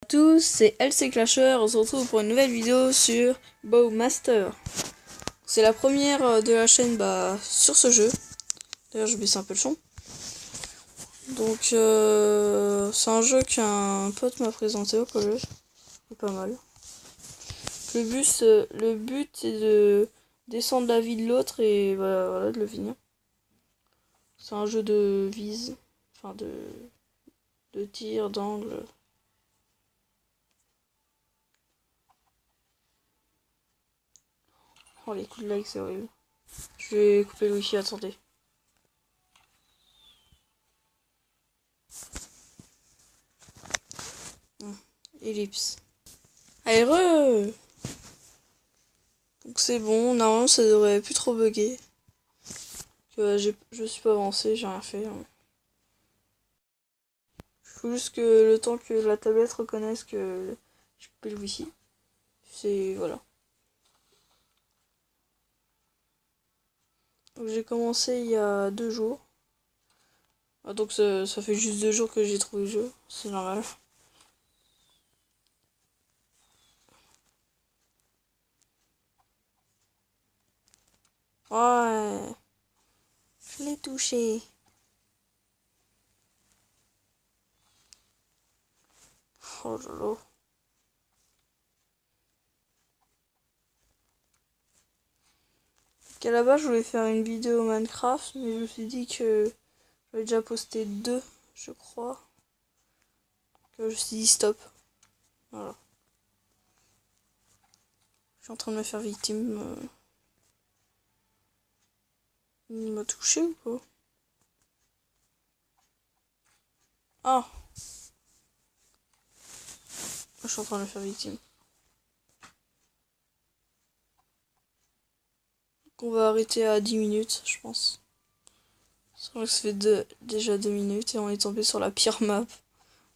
Tous, c'est LC Clasher, on se retrouve pour une nouvelle vidéo sur Bowmaster. C'est la première de la chaîne sur ce jeu. D'ailleurs je baisse un peu le son. Donc c'est un jeu qu'un pote m'a présenté au collège. C'est pas mal. Le but c'est de descendre la vie de l'autre et voilà, de le finir. C'est un jeu de vise, enfin de tir, d'angle. Oh les coups de like c'est horrible. Je vais couper le wifi, attendez. Ellipse. Allez, donc c'est bon, normalement ça devrait plus trop bugger. Je suis pas avancé, j'ai rien fait. Il faut juste que le temps que la tablette reconnaisse que j'ai coupé le wifi. C'est voilà. Donc j'ai commencé il y a 2 jours. Donc ça fait juste 2 jours que j'ai trouvé le jeu, c'est normal. Ouais, je l'ai touché. Oh là là. À la base, je voulais faire une vidéo Minecraft, mais je me suis dit que j'avais déjà posté 2, je crois. Que je me suis dit stop. Voilà. Je suis en train de me faire victime. Il m'a touché ou pas? Ah! Je suis en train de me faire victime. On va arrêter à 10 minutes, je pense. C'est vrai que ça fait déjà 2 minutes et on est tombé sur la pire map.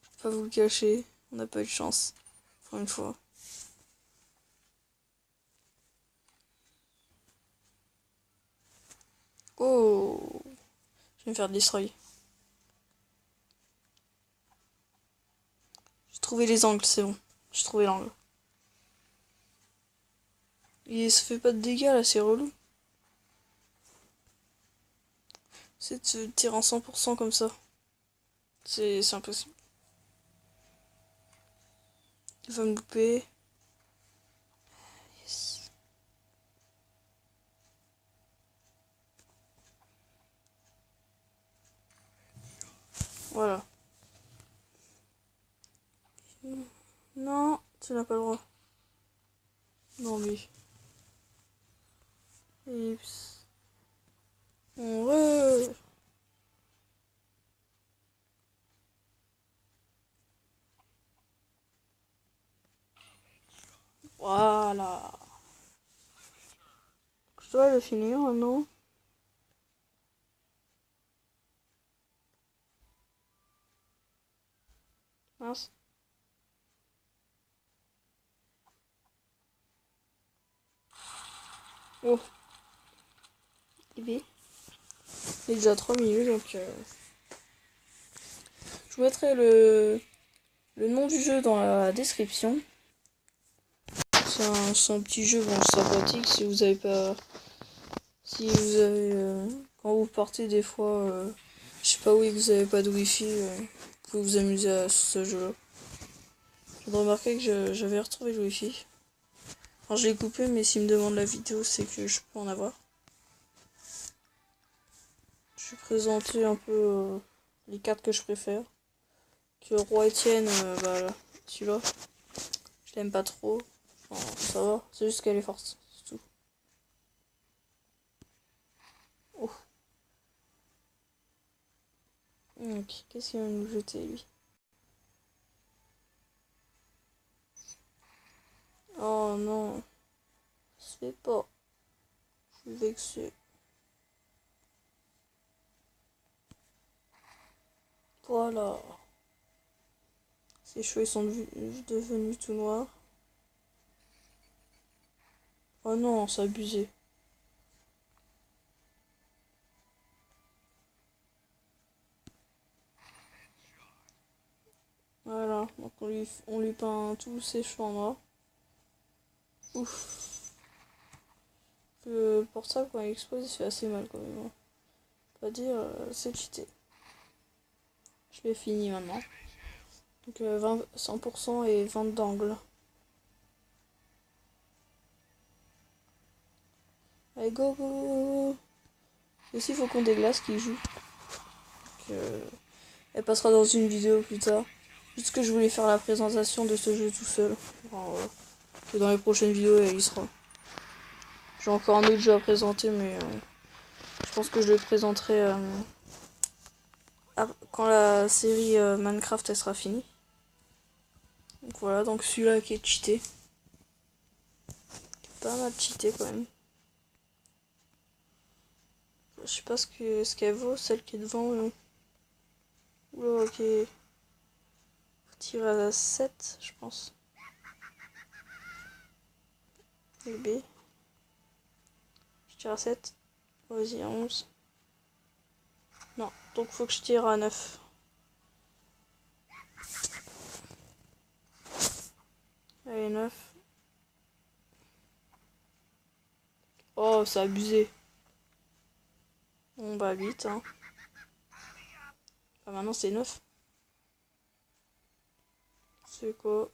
Je vais pas vous le cacher, on n'a pas eu de chance. Pour une fois. Oh! Je vais me faire destroy. J'ai trouvé les angles, c'est bon. J'ai trouvé l'angle. Et ça fait pas de dégâts là, c'est relou. C'est de se tirer en 100% comme ça. C'est impossible. Il va me louper. Yes. Voilà. Non, tu n'as pas le droit. Non mais. Ellipse. Ouais. Voilà. Je dois le finir maintenant. Mince. Oh. Il est déjà 3 minutes donc. Je vous mettrai le nom du jeu dans la description. C'est un petit jeu sympathique si vous avez pas. Si vous avez. Quand vous partez des fois. Je sais pas où et que vous avez pas de wifi. Vous pouvez vous amuser à ce jeu-là. Je viens de remarquer que j'avais retrouvé le wifi. Alors je l'ai coupé, mais s'il me demande la vidéo, c'est que je peux en avoir. Je vais présenter un peu les cartes que je préfère. Que Roi Etienne, celui-là, je l'aime pas trop. Enfin, ça va, c'est juste qu'elle est forte, c'est tout. Oh. Ok, qu'est-ce qu'il va nous jeter lui? Oh non, ça se fait pas. Je suis vexée. Voilà. Ses cheveux sont devenus tout noirs. Oh non, c'est abusé. Voilà, donc Donc on lui peint tous ses cheveux en noir. Ouf. Le portable quand il explose il fait assez mal quand même. On va dire c'est cheaté. Je l'ai fini maintenant. Donc 100% et 20 d'angle. Allez go go go. Aussi il faut qu'on déglace qui joue. Donc, elle passera dans une vidéo plus tard. Juste que je voulais faire la présentation de ce jeu tout seul. Enfin, que dans les prochaines vidéos elle y sera. J'ai encore un autre jeu à présenter mais je pense que je le présenterai quand la série Minecraft elle sera finie. Donc voilà, donc celui-là qui est cheaté. Pas mal cheaté quand même. Je sais pas ce qu'elle vaut, celle qui est devant. Oula, ok. Faut tirer à 7, je pense. Et B. Je tire à 7. Vas-y, à 11. Non, donc faut que je tire à 9. Allez, 9. Oh, c'est abusé. Bon, bah 8, hein. Bah maintenant c'est 9. C'est quoi?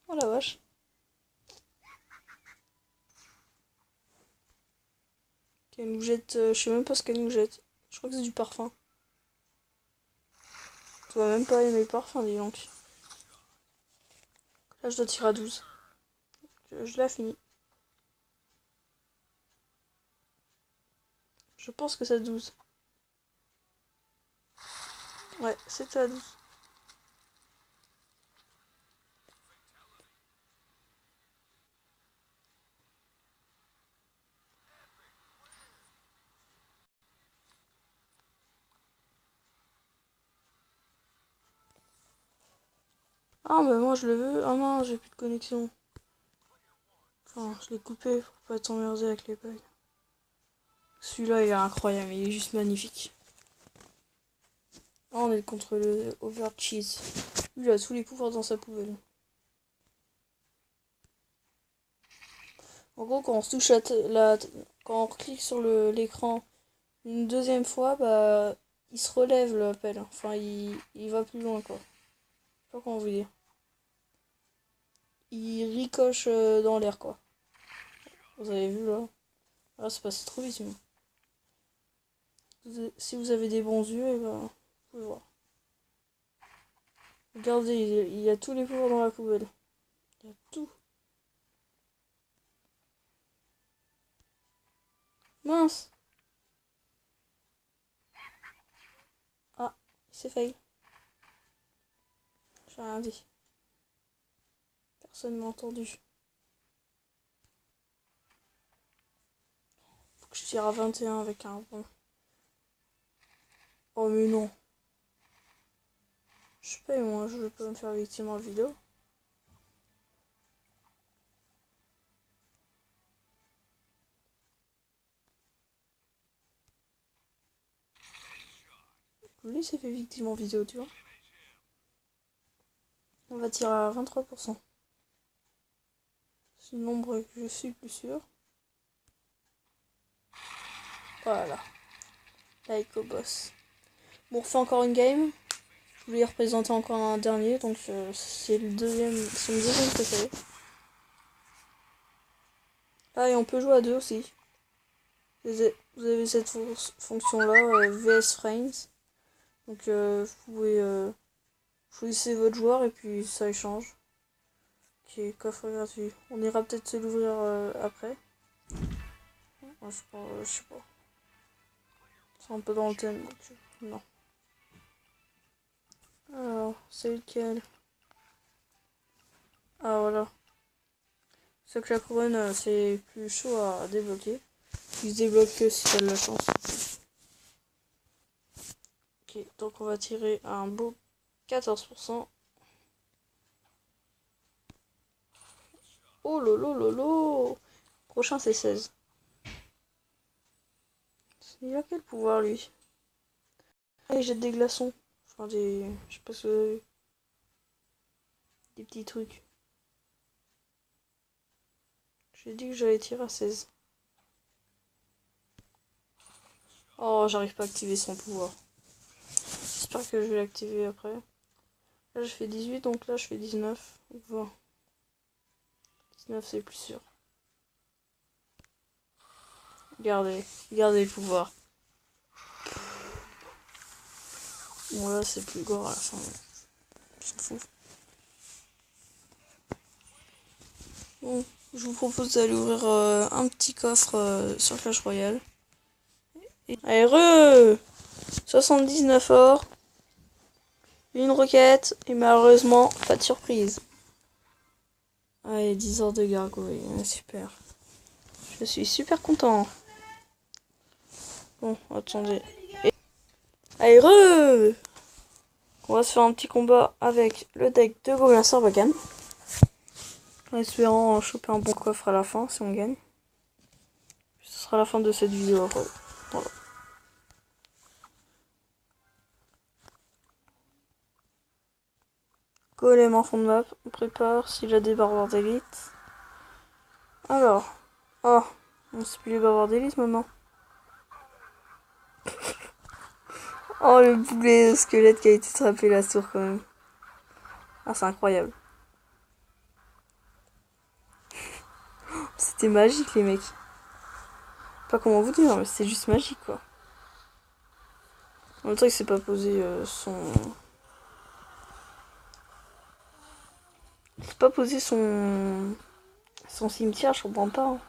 Oh la vache. Qu'elle nous jette, je sais même pas ce qu'elle nous jette. Je crois que c'est du parfum. Tu vas même pas aimer le parfum, dis donc. Là, je dois tirer à 12. Je l'ai fini. Je pense que c'est à 12. Ouais, c'était à 12. Ah, mais moi je le veux. Ah non, j'ai plus de connexion. Enfin, je l'ai coupé pour pas t'emmerder avec les bugs. Celui-là, il est incroyable, il est juste magnifique. Ah, on est contre le Overcheese. Lui, il a tous les pouvoirs dans sa poubelle. En gros, quand on se touche quand on clique sur l'écran une deuxième fois, bah, il se relève le appel. Enfin, il va plus loin, quoi. Je sais pas comment vous dire. Il ricoche dans l'air, quoi. Vous avez vu, là? Ah, c'est passé trop vite, moi. Si vous avez des bons yeux, et ben, vous pouvez voir. Regardez, il y a tous les pouvoirs dans la poubelle. Il y a tout. Mince! Ah, il s'est failli. J'ai rien dit. Personne m'a entendu. Faut que je tire à 21 avec un bon. Oh mais non. Je paye moi, je peux me faire victime en vidéo. Lui s'est fait victime en vidéo, tu vois. On va tirer à 23%. C'est le nombre que je suis plus sûr. Voilà. Like au boss. Bon, on refait encore une game. Je voulais représenter encore un dernier, donc c'est le deuxième. C'est mon deuxième préféré. Ah, et on peut jouer à deux aussi. Vous avez cette fonction-là, VS Frames. Donc vous pouvez choisir votre joueur et puis ça échange. Ok, coffre gratuit. On ira peut-être se l'ouvrir après. Je sais pas. C'est un peu dans le thème, donc non. Alors, c'est lequel? Ah voilà. Ce que la couronne, c'est plus chaud à débloquer. Il se débloque que si t'as de la chance. Ok, donc on va tirer un beau 14%. Oh lolo lolo. Prochain c'est 16. Il a quel pouvoir lui? Ah, il jette des glaçons. Enfin des... Je sais pas si vous avez vu. Des petits trucs. J'ai dit que j'allais tirer à 16. Oh, j'arrive pas à activer son pouvoir. J'espère que je vais l'activer après. Là, je fais 18, donc là, je fais 19 ou 20. 19, c'est plus sûr. Regardez le pouvoir. Bon, là, c'est plus gore à la fin. On s'en fout. Bon, je vous propose d'aller ouvrir un petit coffre sur Clash Royale. Allez, 79 or. Une roquette. Et malheureusement, pas de surprise. Allez, 10 heures de gargouille. Super. Je suis super content. Bon, attendez. Allez, on va se faire un petit combat avec le deck de Gobelin Sarbacane. En espérant choper un bon coffre à la fin si on gagne. Ce sera la fin de cette vidéo. Voilà. Golem en fond de map. On prépare s'il a des barbares d'élite. Alors. Oh. On sait plus les barbares d'élite maintenant. Oh, le boulet de squelette qui a été trappé la tour quand même. Ah, c'est incroyable. C'était magique les mecs. Pas comment vous dire, mais c'était juste magique quoi. En même temps, il s'est pas posé son... Il s'est pas posé son cimetière, je comprends pas. Hein.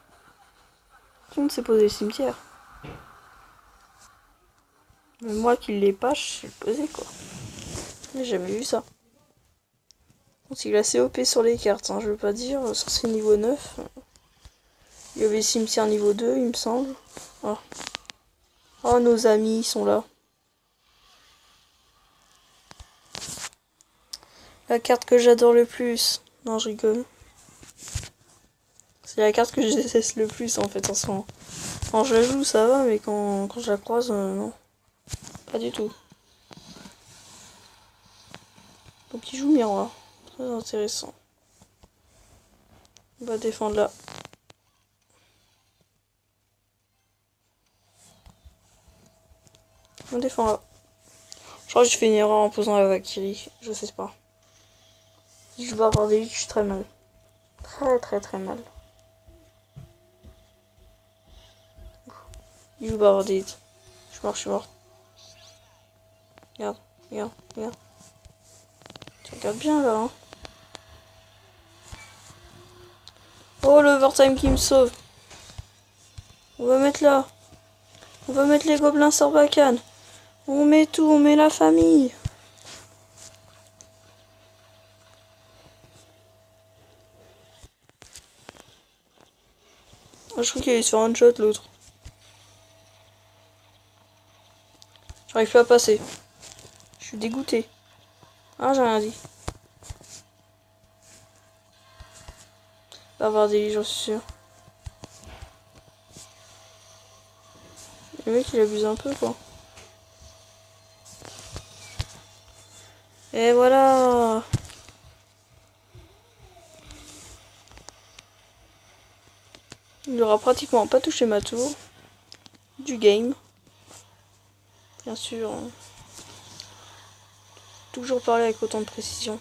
Tout le monde s'est posé le cimetière. Mais moi qui l'ai pas, je suis posé quoi. J'ai jamais vu ça. Donc il a assez OP sur les cartes, hein, je veux pas dire, sur ses niveau 9. Il y avait le cimetière niveau 2, il me semble. Oh, oh nos amis, ils sont là. La carte que j'adore le plus. Non, je rigole. C'est la carte que je déteste le plus en fait en ce moment. Quand je la joue, ça va, mais quand je la croise, non. Pas du tout. Donc il joue miroir. Très intéressant. On va défendre là. On défend là. Je crois que j'ai fait une erreur en posant la Valkyrie. Je sais pas. Si je veux avoir des hits, je suis très mal. Très mal. Il joue pas avoir des hits. Je suis mort. Regarde. Tu regardes bien là, hein. Oh, l'overtime qui me sauve. On va mettre là. On va mettre les gobelins Sarbacane. On met tout, on met la famille. Oh, je crois qu'il allait se faire un shot l'autre. J'arrive pas à passer. Je suis dégoûté. Ah, j'ai rien dit. Va avoir des lits, j'en suis sûr. Le mec il abuse un peu quoi. Et voilà. Il aura pratiquement pas touché ma tour. Du game. Bien sûr. Hein. Toujours parler avec autant de précision.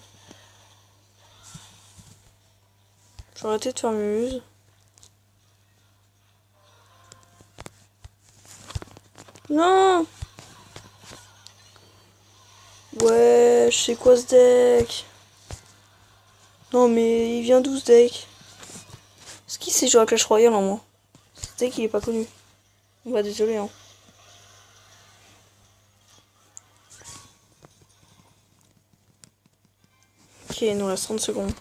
J'ai arrêté de faire mes muses. Non. Ouais, je sais quoi ce deck. Non mais il vient d'où ce deck? Est-ce qu'il sait jouer à Clash Royale en moi? Ce deck il est pas connu. Bah désolé hein. Ok, il nous reste 30 secondes.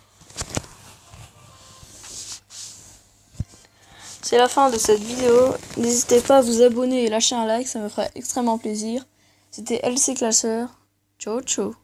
C'est la fin de cette vidéo. N'hésitez pas à vous abonner et lâcher un like, ça me ferait extrêmement plaisir. C'était LC Clasher. Ciao ciao.